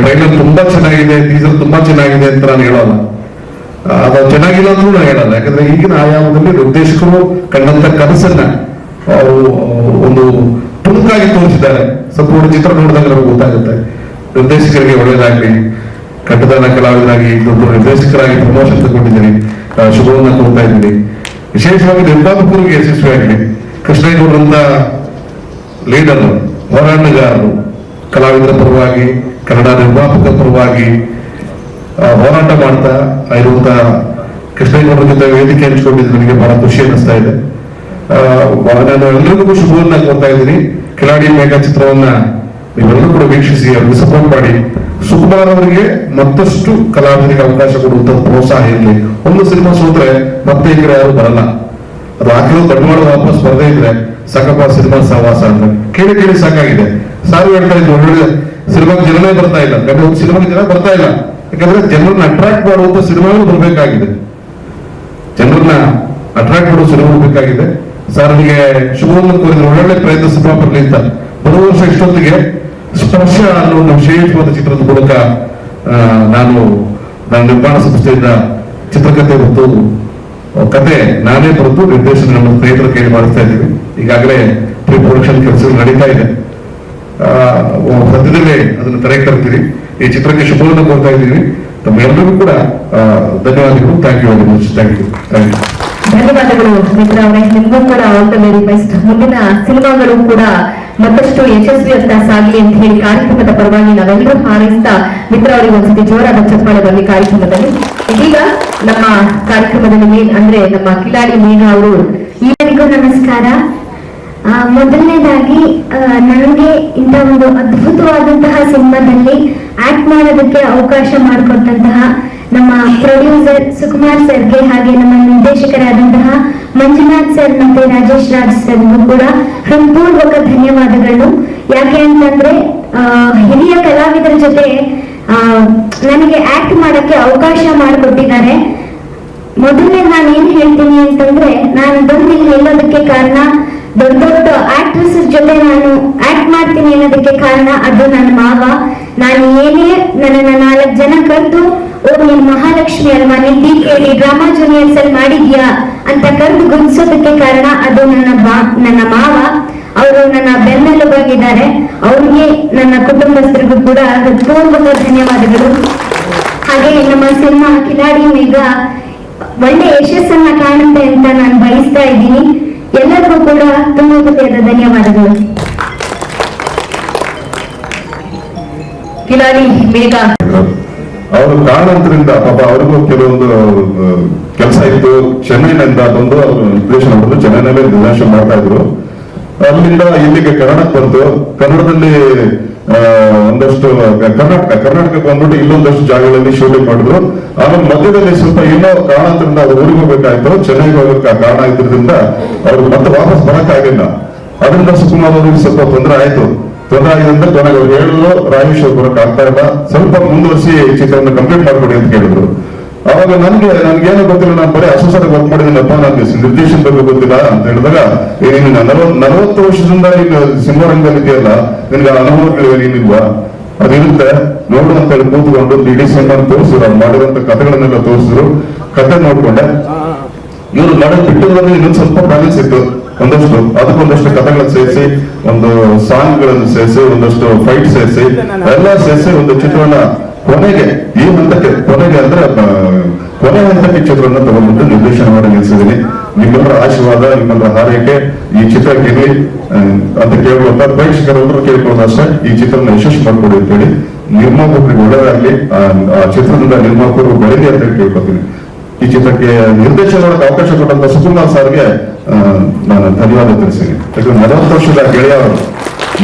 ಟ್ರೈಲರ್ ತುಂಬಾ ಚೆನ್ನಾಗಿದೆ, ಟೀಸರ್ ತುಂಬಾ ಚೆನ್ನಾಗಿದೆ ಅಂತ ನಾನು ಹೇಳೋಲ್ಲ. ಅದು ಚೆನ್ನಾಗಿಲ್ಲ ಅಂದ್ರೂ ನಾನು ಹೇಳಲ್ಲ. ಯಾಕಂದ್ರೆ ಈಗಿನ ಆಯಾಮದಲ್ಲಿ ನಿರ್ದೇಶಕರು ಕಂಡಂತ ಕನಸನ್ನ ಅವರು ಒಂದು ತುಣುಕಾಗಿ ತೋರಿಸಿದ್ದಾರೆ. ಸ್ವಲ್ಪ ಚಿತ್ರ ನೋಡಿದಾಗ ನಮಗೆ ಗೊತ್ತಾಗುತ್ತೆ. ನಿರ್ದೇಶಕರಿಗೆ ಒಳ್ಳೇದಾಗ್ಲಿ, ಕಟ್ಟದಾನ ಕಲಾವಿದರಾಗಿ ದೊಡ್ಡ ನಿರ್ದೇಶಕರಾಗಿ ಪ್ರಮೋಷನ್ ತಗೊಂಡಿದ್ದೀನಿ, ಶುಭವನ್ನ ಕೊಡ್ತಾ ಇದ್ದೀನಿ. ವಿಶೇಷವಾಗಿ ನಿರ್ಮಾಪಕರಿಗೆ ಯಶಸ್ವಿ ಆಗಲಿ. ಕೃಷ್ಣೇಗೌಡರಂತ ಲೀಡರ್, ಹೋರಾಟಗಾರರು, ಕಲಾವಿದರ ಪರವಾಗಿ, ಕನ್ನಡ ನಿರ್ಮಾಪಕರ ಪರವಾಗಿ ಹೋರಾಟ ಮಾಡ್ತಾ ಇರುವಂತ ಕೃಷ್ಣೇಗೌಡರ ಜೊತೆ ವೇದಿಕೆ ಹಂಚಿಕೊಂಡಿದ್ದು ನನಗೆ ಬಹಳ ಖುಷಿ ಅನ್ನಿಸ್ತಾ ಇದೆ. ನಾನು ಎಲ್ಲರಿಗೂ ಶುಭವನ್ನ ಕೊಡ್ತಾ ಇದ್ದೀನಿ. ಕಿಲಾಡಿ ಮೇಘ ಚಿತ್ರವನ್ನ ನೀವೆಲ್ಲರೂ ಕೂಡ ವೀಕ್ಷಿಸಿ, ಅವ್ರಿಗೆ ಸಪೋರ್ಟ್ ಮಾಡಿ. ಸುಕುಮಾರ್ ಅವರಿಗೆ ಮತ್ತಷ್ಟು ಕಲಾವಿದರಿಗೆ ಅವಕಾಶ ಕೊಡುವಂತ ಪ್ರೋತ್ಸಾಹ ಇರಲಿ. ಒಂದು ಸಿನಿಮಾ ಸೋತ್ರೆ ಮತ್ತೆ ಈ ಕಡೆ ಯಾರು ಬರಲ್ಲ. ಅದು ಹಾಕಿರೋ ಬಂಡವಾಳ ವಾಪಸ್ ಬರದೇ ಇದ್ರೆ ಸಾಕಪ್ಪ ಸಿನಿಮಾ ಸಹವಾಸ ಅಂದ್ರೆ ಕೇಳಿ ಸಾಕಾಗಿದೆ. ಸಾರು ಹೇಳ್ತಾ ಇದ್ರು, ಒಳ್ಳೊಳ್ಳೆ ಸಿನಿಮಾಗೆ ಜನನೇ ಬರ್ತಾ ಇಲ್ಲ, ಒಂದು ಸಿನಿಮಾಗೆ ಜನ ಬರ್ತಾ ಇಲ್ಲ. ಯಾಕಂದ್ರೆ ಜನರನ್ನ ಅಟ್ರಾಕ್ಟ್ ಮಾಡುವಂತ ಸಿನಿಮಾಗಳು ಬರಬೇಕಾಗಿದೆ, ಜನರನ್ನ ಅಟ್ರಾಕ್ಟ್ ಮಾಡುವ ಸಿನಿಮಾ ಬರಬೇಕಾಗಿದೆ. ಸಾರಿಗೆ ಶುಭವನ್ನು ಕೋರಿದ್ರೆ ಒಳ್ಳೊಳ್ಳೆ ಪ್ರಯತ್ನ ಸಿನಿಮಾ ಬರಲಿ ಅಂತ. ಬರುವ ವರ್ಷ ಇಷ್ಟೊತ್ತಿಗೆ ಸ್ಪರ್ಶ ಅನ್ನೋ ಒಂದು ವಿಶೇಷವಾದ ಚಿತ್ರದ ಮೂಲಕ ನಾನು ನನ್ನ ನಿರ್ಮಾಣ ಸಂಸ್ಥೆಯಿಂದ ಚಿತ್ರಕಥೆ ಮತ್ತು ಕತೆ ನಾನೇ ಬರೆದು ನಿರ್ದೇಶನ ನಮ್ಮ ಸ್ನೇಹಿತರ ಕೈಲಿ ಮಾಡಿಸ್ತಾ ಇದ್ದೀವಿ. ಈಗಾಗಲೇ ಪ್ರೀ ಪ್ರೊಡಕ್ಷನ್ ಕೆಲಸಗಳು ನಡೀತಾ ಇದೆ. ಸದ್ಯದಲ್ಲೇ ಅದನ್ನು ತೆರೆ ತರ್ತೀವಿ. ಈ ಚಿತ್ರಕ್ಕೆ ಶುಭವನ್ನು ಕೋರ್ತಾ ಇದ್ದೀವಿ. ತಮ್ಮೆಲ್ಲರಿಗೂ ಕೂಡ ಧನ್ಯವಾದಗಳು. Thank you very much. Thank you. ಧನ್ಯವಾದಗಳು ಮಿತ್ರ ಅವರೇ, ನಿಮಗೂ ಕೂಡ ಆಲ್ ದ ವೆರಿ ಬೆಸ್ಟ್. ಮುಂದಿನ ಸಿನಿಮಾಗಳು ಕೂಡ ಮತ್ತಷ್ಟು ಯಶಸ್ವಿಯತ್ತ ಸಾಗಲಿ ಅಂತ ಹೇಳಿ ಕಾರ್ಯಕ್ರಮದ ಪರವಾಗಿ ನಾವೆಲ್ಲರೂ ಹಾರೈಸ್ತಾ ಮಿತ್ರ ಅವರಿಗೆ ಒಂದ್ಸತಿ ಜೋರಾದ ಚಪ್ಪಾಳೆ ಬರಲಿ ಕಾರ್ಯಕ್ರಮದಲ್ಲಿ. ಇದೀಗ ನಮ್ಮ ಕಾರ್ಯಕ್ರಮದಲ್ಲಿ ಅಂದ್ರೆ ನಮ್ಮ ಕಿಲಾಡಿ ಮೇಘ ಅವರು. ಎಲ್ಲರಿಗೂ ನಮಸ್ಕಾರ. ಮೊದಲನೇದಾಗಿ ನನಗೆ ಇಂಥ ಒಂದು ಅದ್ಭುತವಾದಂತಹ ಸಿನಿಮಾದಲ್ಲಿ ಆಕ್ಟ್ ಮಾಡೋದಕ್ಕೆ ಅವಕಾಶ ಮಾಡಿಕೊಟ್ಟಂತಹ ನಮ್ಮ ಪ್ರೊಡ್ಯೂಸರ್ ಸುಕುಮಾರ್ ಸರ್ಗೆ, ಹಾಗೆ ನಮ್ಮ ನಿರ್ದೇಶಕರಾದಂತಹ ಮಂಜುನಾಥ್ ಸರ್ ಮತ್ತೆ ರಾಜೇಶ್ ರಾಜ್ ಸರ್ಗೂ ಕೂಡ ಹೃತ್ಪೂರ್ವಕ ಧನ್ಯವಾದಗಳು. ಯಾಕೆ ಅಂತಂದ್ರೆ ಹಿರಿಯ ಕಲಾವಿದರ ಜೊತೆ ನನಗೆ ಆಕ್ಟ್ ಮಾಡಕ್ಕೆ ಅವಕಾಶ ಮಾಡಿಕೊಟ್ಟಿದ್ದಾರೆ. ಮೊದಲನೇ ನಾನು ಏನ್ ಹೇಳ್ತೀನಿ ಅಂತಂದ್ರೆ, ನಾನು ಬಂದು ಇಲ್ಲಿ ನಿಲ್ಲೋದಕ್ಕೆ ಕಾರಣ, ದೊಡ್ಡ ದೊಡ್ಡ ಆಕ್ಟ್ರೆಸ್ ಜೊತೆ ನಾನು ಆಕ್ಟ್ ಮಾಡ್ತೀನಿ ಅನ್ನೋದಕ್ಕೆ ಕಾರಣ ಅದು ನನ್ನ ಮಾವ. ನಾನು ಏನೇ ನನ್ನನ್ನ 4 ಜನ ಕರೆದು, ಓ ನೀನ್ ಮಹಾಲಕ್ಷ್ಮಿ ಅಲ್ವಾ, ನೀನ್ DKD ಡ್ರಾಮಾ ಜೂನಿಯರ್ಸ್ ಅಲ್ಲಿ ಮಾಡಿದ್ಯಾ ಅಂತ ಕರೆದು ಗುರುತಿಸೋದಕ್ಕೆ ಕಾರಣ ಅದು ನನ್ನ ಮಾವ. ಅವರು ನನ್ನ ಬೆನ್ನೆಲುಬಾಗಿದ್ದಾರೆ. ಅವ್ರಿಗೆ, ನನ್ನ ಕುಟುಂಬಸ್ಥರಿಗೂ ಕೂಡ ಹೃತ್ಪೂರ್ವಕ ಧನ್ಯವಾದಗಳು. ಹಾಗೆ ನಮ್ಮ ಸಿನಿಮಾ ಕಿಲಾಡಿ ಮೇಘ ಒಳ್ಳೆ ಯಶಸ್ಸನ್ನ ಕಾಣುತ್ತೆ ಅಂತ ನಾನು ಬಯಸ್ತಾ ಇದ್ದೀನಿ. ಎಲ್ಲರಿಗೂ ಕೂಡ ತುಂಬ ಹೃದಯದ ಧನ್ಯವಾದಗಳು. ಕಿಲಾಡಿ ಮೇಘ ಅವರು ಕಾರಣಾಂತರದಿಂದ ಪಾಪ ಅವ್ರಿಗೂ ಕೆಲವೊಂದು ಕೆಲಸ ಇತ್ತು. ಚೆನ್ನೈನಿಂದ ಬಂದು ಅವರು ನಿರ್ದೇಶನ ಮಾಡಿದ್ರು, ಚೆನ್ನೈನಲ್ಲೇ ನಿರ್ದೇಶನ ಮಾಡ್ತಾ ಇದ್ರು. ಅಲ್ಲಿಂದ ಇಲ್ಲಿಗೆ ಕನ್ನಡಕ್ಕೆ ಬಂತು. ಕನ್ನಡದಲ್ಲಿ ಒಂದಷ್ಟು ಕರ್ನಾಟಕಕ್ಕೆ ಬಂದ್ಬಿಟ್ಟು ಇಲ್ಲೊಂದಷ್ಟು ಜಾಗಗಳಲ್ಲಿ ಶೂಟಿಂಗ್ ಮಾಡಿದ್ರು. ಆಮೇಲೆ ಮಧ್ಯದಲ್ಲಿ ಸ್ವಲ್ಪ ಏನೋ ಕಾರಣಾಂತರದಿಂದ ಅದು ಊರಿಗೆ ಹೋಗ್ಬೇಕಾಯ್ತು. ಚೆನ್ನೈಗೆ ಹೋಗಕ್ಕೆ ಕಾರಣ ಇದ್ರಿಂದ ಅವ್ರು ಮತ್ತೆ ವಾಪಸ್ ಬರಕ್ಕಾಗಿಲ್ಲ. ಅದರಿಂದ ಸುಕುಮಾರ್ ಅವ್ರಿಗೆ ಸ್ವಲ್ಪ ತೊಂದರೆ ಆಯ್ತು. ತೊಂದರೆ ಆಗಿದ್ರಿಂದ ಕೊನೆಗೆ ಅವ್ರು ಹೇಳಿದ್ರು, ರಾಜೇಶ್ ಅವ್ರು ಬರಕ್ ಆಗ್ತಾ ಇಲ್ಲ, ಸ್ವಲ್ಪ ಮುಂದುವರಿಸಿ ಚಿತ್ರವನ್ನು ಕಂಪ್ಲೀಟ್ ಮಾಡ್ಕೊಡಿ ಅಂತ ಕೇಳಿದ್ರು. ಅವಾಗ ನನ್ಗೇನು ಗೊತ್ತಿಲ್ಲ, ನಾನು ಬರೀ ಅಸೋಸಿಯೇಟ್ ವರ್ಕ್ ಮಾಡಿದ್ದೀನಪ್ಪ, ನನಗೆ ನಿರ್ದೇಶನ ಬಗ್ಗೆ ಗೊತ್ತಿಲ್ಲ ಅಂತ ಹೇಳಿದಾಗ, ನೀನು 40 ವರ್ಷದಿಂದ ನೀನು ಸಿನಿಮಾ ರಂಗದಲ್ಲಿ ಇದೆಯಲ್ಲ, ನಿನ್ಗೆ ಅನುಭವಗಳಿಲ್ವಾ? ಅದಿರುತ್ತೆ ನೋಡು ಅಂತ ಹೇಳಿ ಕೂತ್ಕೊಂಡು ಇಡೀ ಸಿನಿಮಾ ತೋರಿಸಿದ್ರು, ಅವ್ರು ಮಾಡಿರುವಂತ ಕಥೆಗಳನ್ನೆಲ್ಲ ತೋರಿಸಿದ್ರು. ಕಥೆ ನೋಡ್ಕೊಂಡೆ, ಇವ್ರು ಮಾಡೋದು ಬಿಟ್ಟಿರೋದ್ರಲ್ಲಿ ಇನ್ನೊಂದು ಸ್ವಲ್ಪ ಬ್ಯಾಲೆನ್ಸ್ ಇತ್ತು, ಅದಕ್ಕೊಂದಷ್ಟು ಕಥೆಗಳನ್ನು ಸೇರಿಸಿ, ಒಂದು ಸಾಂಗ್ಗಳನ್ನು ಸೇರಿಸಿ, ಒಂದಷ್ಟು ಫೈಟ್ ಸೇರಿಸಿ, ಎಲ್ಲ ಸೇರಿಸಿ ಒಂದು ಚಿತ್ರವನ್ನ ಕೊನೆಗೆ ಈ ಹಂತಕ್ಕೆ, ಕೊನೆಗೆ ಅಂದ್ರೆ ಕೊನೆ ಹಂತಕ್ಕೆ ಚಿತ್ರವನ್ನು ತಗೊಂಡ್ಬಿಟ್ಟು ನಿರ್ದೇಶನ ಮಾಡಿ ನಿಲ್ಲಿಸಿದ್ದೀನಿ. ನಿಮ್ಮೆಲ್ಲರ ಆಶೀರ್ವಾದ, ನಿಮ್ಮೆಲ್ಲರ ಹಾರೈಕೆ ಈ ಚಿತ್ರಕ್ಕೆ ಇರಲಿ ಅಂತ ಕೇಳ್ಕೊಳ್ತಾ, ಪ್ರೇಕ್ಷಕರೆಲ್ಲರೂ ಕೇಳ್ಕೊಳ್ಳೋದು ಅಷ್ಟೇ, ಈ ಚಿತ್ರನ ಯಶಸ್ಸು ಮಾಡ್ಕೊಡಿ ಅಂತೇಳಿ, ನಿರ್ಮಾಪಕರಿಗೆ ಒಳ್ಳೆದಾಗ್ಲಿ, ಆ ಚಿತ್ರದಿಂದ ನಿರ್ಮಾಪಕರು ಬೆಳೆದಿ ಅಂತ ಹೇಳಿ ಕೇಳ್ಕೊತೀನಿ. ಈ ಚಿತ್ರಕ್ಕೆ ನಿರ್ದೇಶನ ಮಾಡಕ್ಕೆ ಅವಕಾಶ ಕೊಟ್ಟಂತ ಸುಕುಮಾರ್ ಸರ್ಗೆ ನಾನು ಧನ್ಯವಾದ ತಿಳಿಸ್ತೀನಿ. ಯಾಕಂದ್ರೆ 40 ವರ್ಷದ ಗೆಳೆಯರು,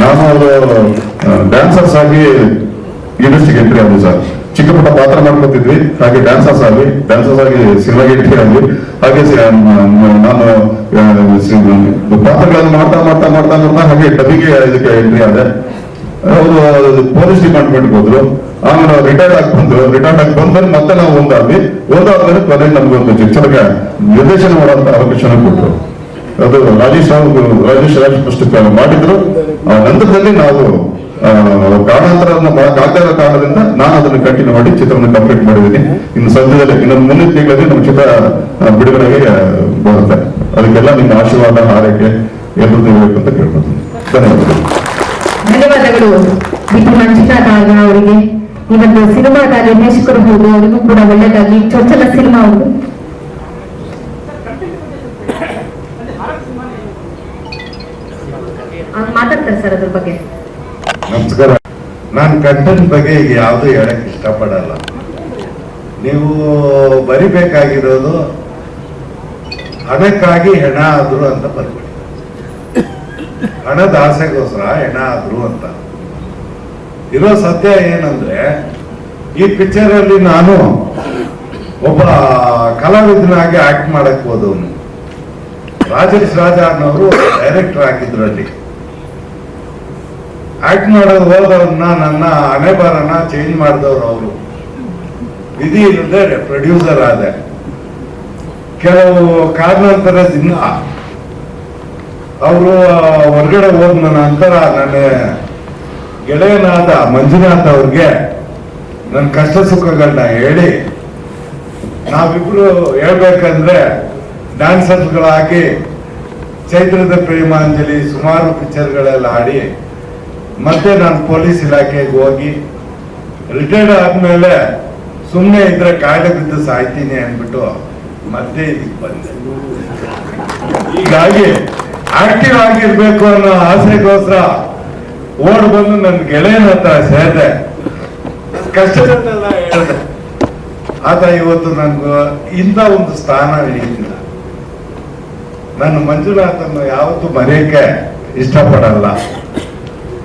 ನಾನು ಅವರು ಡ್ಯಾನ್ಸರ್ಸ್ ಆಗಿ ಇಂಡಸ್ಟ್ರಿಗೆ ಎಂಟ್ರಿ ಆದ್ವಿ ಸರ್. ಚಿಕ್ಕ ಪುಟ್ಟ ಪಾತ್ರ ಮಾಡ್ಕೊತಿದ್ವಿ, ಹಾಗೆ ಡ್ಯಾನ್ಸರ್ಸ್ ಆಗಿ ಸಿನಿಮಾಗೆ ಎಂಟ್ರಿ ಆದ್ವಿ. ಹಾಗೆ ನಾನು ಪಾತ್ರಗಳನ್ನು ಮಾಡ್ತಾ ಮಾಡ್ತಾ ಮಾಡ್ತಾ ಮಾಡ್ತಾ ಹಾಗೆ ಡಬ್ಬಿಗೆ ಇದಕ್ಕೆ ಎಂಟ್ರಿ ಆದೆ. ಅವರು ಪೊಲೀಸ್ ಡಿಪಾರ್ಟ್ಮೆಂಟ್ ಹೋದ್ರು, ಆಮೇಲೆ ರಿಟೈರ್ಡ್ ಆಗಿ ಬಂದ್ಮೇಲೆ ಮತ್ತೆ ನಾವು ಒಂದಾದ್ಮೇಲೆ ಕೊನೆಗೆ ನಮ್ಗೊಂದು ಚಿತ್ರಕ್ಕೆ ನಿರ್ದೇಶನ ಮಾಡುವಂತ ಅವಕಾಶ ಕೊಟ್ಟರು. ಅದು ರಾಜೇಶ್ ರಾಜ್ ಫಸ್ಟ್ ಮಾಡಿದ್ರು. ಆ ನಂತರದಲ್ಲಿ ನಾವು ಕಾರಣಾಂತರ ಮಾಡಕ್ಕಾಗದೇ ಇರೋ ಕಾರಣದಿಂದ ನಾನು ಅದನ್ನು ಕಂಟಿನ್ಯೂ ಮಾಡಿ ಚಿತ್ರವನ್ನು ಕಂಪ್ಲೀಟ್ ಮಾಡಿದ್ದೀನಿ. ಇನ್ನು ಸದ್ಯದಲ್ಲಿ ಇನ್ನೊಂದು ಮುಂದಿನ ತಿಂಗಳಲ್ಲಿ ನಮ್ಮ ಚಿತ್ರ ಬಿಡುಗಡೆಗೆ ಬರುತ್ತೆ. ಅದಕ್ಕೆಲ್ಲ ನಿಮ್ಮ ಆಶೀರ್ವಾದ, ಹಾರೈಕೆ ಎಲ್ಲರೂ ನೀಡಬೇಕು ಅಂತ ಕೇಳ್ಕೊತೀನಿ. ಧನ್ಯವಾದಗಳು. ಧನ್ಯವಾದಗಳು ಬಿಪಿ ಮಂಜುನಾಥ ಅವರಿಗೆ. ಈ ಒಂದು ಸಿನಿಮಾದ ನಿರ್ದೇಶಕರು ಹೌದು, ಅವರಿಗೂ ಕೂಡ ಒಳ್ಳೆದಾಗಿ ಚೊಚ್ಚಲ ಸಿನಿಮಾ ಅವರು. ಮಾತಾಡ್ತಾರೆ ಸರ್ ಅದ್ರ ಬಗ್ಗೆ. ನಮಸ್ಕಾರ. ನಾನು ಕಂಟೆಂಟ್ ಬಗ್ಗೆ ಈಗ ಯಾವುದು ಹೇಳಕ್ ಇಷ್ಟಪಡಲ್ಲ. ನೀವು ಬರಿಬೇಕಾಗಿರೋದು ಹಣಕ್ಕಾಗಿ ಹೆಣ ಆದ್ರು ಅಂತ ಬರ್ಬೇಡಿ. ಹಣದ ಆಸೆಗೋಸ್ಕರ ಹೆಣ ಆದ್ರು ಅಂತ ಇರೋ ಸತ್ಯ ಏನಂದ್ರೆ, ಈ ಪಿಕ್ಚರ್ ಅಲ್ಲಿ ನಾನು ಒಬ್ಬ ಕಲಾವಿದನಾಗಿ ಆಕ್ಟ್ ಮಾಡಕ್ ಹೋದವನು. ರಾಜೇಶ್ ರಾಜ ಅನ್ನೋರು ಡೈರೆಕ್ಟರ್ ಆಗಿದ್ರಲ್ಲಿ ಆಕ್ಟ್ ಮಾಡೋದು ಹೋದವ್ರನ್ನ, ನನ್ನ ಹಣೆಬರನ ಚೇಂಜ್ ಮಾಡಿದವ್ರು ಅವರು. ವಿಧಿ ಇಲ್ಲದೆ ಪ್ರೊಡ್ಯೂಸರ್ ಆದೆ. ಕೆಲವು ಕಾರಣಾಂತರದಿಂದ ಅವರು ಹೊರಗಡೆ ಹೋದ ನಂತರ ನನ್ನ ಗೆಳೆಯನಾದ ಮಂಜುನಾಥ್ ಅವ್ರಿಗೆ ನನ್ನ ಕಷ್ಟ ಸುಖಗಳನ್ನ ಹೇಳಿ, ನಾವಿಬ್ರು ಹೇಳ್ಬೇಕಂದ್ರೆ ಡ್ಯಾನ್ಸರ್ಸ್ಗಳಾಗಿ ಚೈತ್ರದ ಪ್ರೇಮಾಂಜಲಿ ಸುಮಾರು ಪಿಕ್ಚರ್ಗಳೆಲ್ಲ ಆಡಿ, ಮತ್ತೆ ನಾನು ಪೊಲೀಸ್ ಇಲಾಖೆಗೆ ಹೋಗಿ ರಿಟೈರ್ಡ್ ಆದ್ಮೇಲೆ ಸುಮ್ಮನೆ ಇದ್ರೆ ಕಾಯಿಲೆ ಬಿದ್ದು ಸಾಯ್ತೀನಿ ಅಂದ್ಬಿಟ್ಟು ಮತ್ತೆ ಇದಕ್ಕೆ ಬಂದೆ. ಹೀಗಾಗಿ ಆಕ್ಟಿವ್ ಆಗಿರ್ಬೇಕು ಅನ್ನೋ ಆಸೆಗೋಸ್ಕರ ಓಡ್ ಬಂದು ನನ್ನ ಗೆಳೆಯನ ಹತ್ರ ಸೇರಿದೆ. ಕಷ್ಟದನ್ನೆಲ್ಲ ಹೇಳಿದೆ. ಆತ ಇವತ್ತು ನನ್ಗೂ ಇಂಥ ಒಂದು ಸ್ಥಾನ ನೀಡಿಲ್ಲ. ನಾನು ಮಂಜುನಾಥನ್ನು ಯಾವತ್ತೂ ಮರೆಯಕ್ಕೆ ಇಷ್ಟಪಡಲ್ಲ.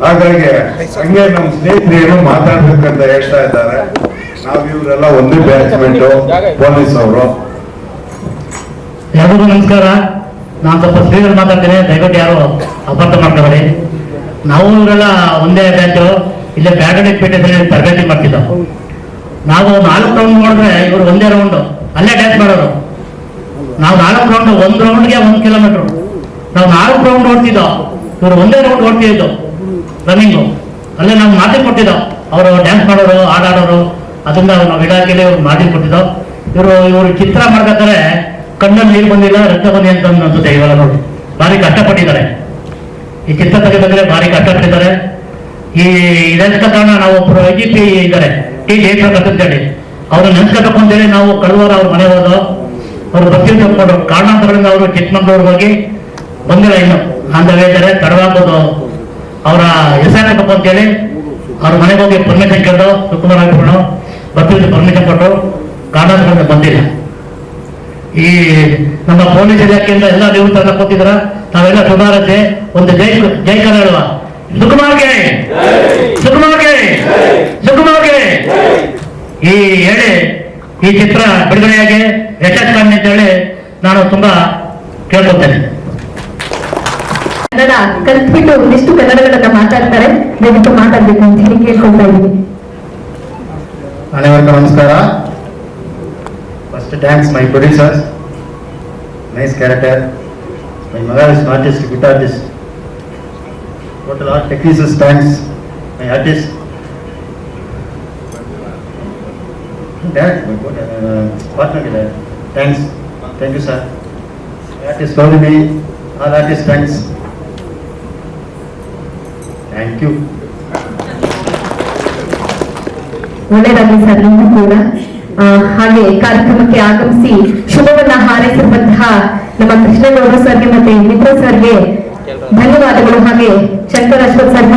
ಹಾಗಾಗಿ ಹಂಗೆ ನಮ್ಮ ಸ್ನೇಹಿತರು ಏನೋ ಮಾತಾಡ್ಬೇಕಂತ ಹೇಳ್ತಾ ಇದ್ದಾರೆ. ನಾವ್ ಇವರೆಲ್ಲ ಒಂದೇ ಬ್ಯಾಚ್ಮೆಂಟ್ ಪೊಲೀಸ್ ಅವರು. ಎಲ್ಲರಿಗೂ ನಮಸ್ಕಾರ. ನಾನು ಸ್ವಲ್ಪ ಸ್ಪೀಕರ್ ಮಾತಾಡ್ತೇನೆ, ದಯವಿಟ್ಟು ಯಾರು ಅಪಾರ್ಥ ಮಾಡ್ಕೊಬೇಡಿ. ನಾವು ಇವರೆಲ್ಲ ಒಂದೇ ಬ್ಯಾಚು. ಇಲ್ಲೇ ಪ್ಯಾಗಡಿಕ್ ಪೇಟೆದಲ್ಲಿ ತರಬೇತಿ ಮಾಡ್ತಿದ್ದವು. ನಾವು 4 ರೌಂಡ್ ನೋಡಿದ್ರೆ ಇವರು ಒಂದೇ ರೌಂಡ್ ಅಲ್ಲೇ ಡ್ಯಾನ್ಸ್ ಮಾಡೋರು. ನಾವು 4 ರೌಂಡ್, 1 ರೌಂಡ್ಗೆ 1 ಕಿಲೋಮೀಟರ್. ನಾವು 4 ರೌಂಡ್ ಓಡ್ತಿದ್ದೋ, ಇವರು ಒಂದೇ ರೌಂಡ್ ಓಡ್ತಿದ್ದು ರನ್ನಿಂಗು. ಅಲ್ಲೇ ನಾವು ಮಾತಿ ಕೊಟ್ಟಿದ್ದೋ, ಅವರು ಡ್ಯಾನ್ಸ್ ಮಾಡೋರು, ಹಾಡಾಡೋರು. ಅದರಿಂದ ನಾವು ಇಲಾಖೆಯಲ್ಲಿ ಮಾತಿ ಕೊಟ್ಟಿದ್ದೋ. ಇವರು ಚಿತ್ರ ಮಾಡ್ಬೇಕಾದ್ರೆ ಕಣ್ಣಲ್ಲಿ ನೀರು ಬಂದಿಲ್ಲ, ರಕ್ತ ಬಂದಿ ಅಂತ ಅನ್ಸುತ್ತೆ. ಇವಾಗ ನೋಡಿ ಭಾರಿ ಕಷ್ಟಪಟ್ಟಿದ್ದಾರೆ. ಈ ಚಿತ್ರ ತೆಗೆದ್ರೆ ಭಾರಿ ಕಷ್ಟಪಟ್ಟಿದ್ದಾರೆ. ಈ ಇದಕ್ಕೆ ಕಾರಣ ನಾವು ಒಬ್ಬರು IGP ಇದ್ದಾರೆ, ಟಿ ಜಯಪ್ರಕಾಶ್ ಅಂತೇಳಿ. ಅವ್ರನ್ನ ನೆನ್ಸ್ಕೋಬೇಕು ಅಂತೇಳಿ ನಾವು ಕಳೆದವಾರ ಅವ್ರ ಮನೆ ಹೋದ. ಅವ್ರು ಬರ್ತೀವಿ ತಗೊಂಡ್ರು. ಕಾರಣಾಂತರದಿಂದ ಅವರು ಚಿಕ್ಕಮಂಗ್ಳೂರ್ಗೆ ಹೋಗಿ ಬಂದಿಲ್ಲ. ಇನ್ನು ಅಂದವೇ ಇದ್ದಾರೆ, ತಡವಾಗ್ಬೋದು. ಅವರ ಹೆಸರು ಅಂತೇಳಿ ಅವ್ರ ಮನೆಗೆ ಹೋಗಿ ಪರ್ಮಿಷನ್ ಕೇಳಿದ್ರು. ಸುಕುಮಾರ್ ಆಗಿಬಿಟ್ಟು ಬರ್ತೀವಿ ಪರ್ಮಿಷನ್ ಕೊಟ್ಟರು. ಕಾರಣಾಂತರದಿಂದ ಬಂದಿಲ್ಲ. ಈ ನಮ್ಮ ಪೊಲೀಸ್ ಇಲಾಖೆಯಿಂದ ಎಲ್ಲ ನಿವೃತ್ತರನ್ನ ಕೊಟ್ಟಿದ್ರ. ನಾವೆಲ್ಲ ಸುಧಾರಿಸಿ ಒಂದು ಜೈಕಾರ ಹೇಳುವ ಸುಕುಮಾರ್ಗೆ, ಸುಕುಮಾರ್ಗೆ, ಸುಕುಮಾರ್ಗೆ ಈ ಹೇಳಿ ಈ ಚಿತ್ರ ಬಿಡುಗಡೆಯಾಗಿ ಯಶಸ್ವಿ ಅಂತ ಹೇಳಿ ನಾನು ತುಂಬಾ ಕೇಳ್ಕೊಳ್ತೇನೆ. ಕನ್ನಡ ಕಲ್ತ್ಬಿಟ್ಟು ಒಂದಿಷ್ಟು ಕನ್ನಡಗಳನ್ನ ಮಾತಾಡ್ತಾರೆ, ದಯವಿಟ್ಟು ಮಾತಾಡ್ಬೇಕು ಅಂತ ಹೇಳಿ ಕೇಳ್ಕೊಳ್ತಾ ಇದ್ದೀನಿ. ಅನೇವರಿಗೂ ನಮಸ್ಕಾರ. First thanks my producers, nice character. My mother is an artist, good artist. Total art technicians, thanks. My artist. Dad, my partner, thanks. Thank you, sir. My artist told me, all artists, thanks. Thank you. ಒಳ್ಳೆಯದಾಗಲಿ sir ನಿಮಗೂ ಕೂಡ. ಹಾಗೆ ಕಾರ್ಯಕ್ರಮಕ್ಕೆ ಆಗಮಿಸಿ ಶುಭವನ್ನ ಹಾರೈಸಿರುವಂತಹ ನಮ್ಮ ಕೃಷ್ಣಗೌಡ ಸರ್ಗೆ ಮತ್ತೆ ಮಿತ್ರ ಸರ್ಗೆ ಧನ್ಯವಾದಗಳು. ಹಾಗೆ ಶಂಕರ್ ಅಶ್ವಥ್ ಸರ್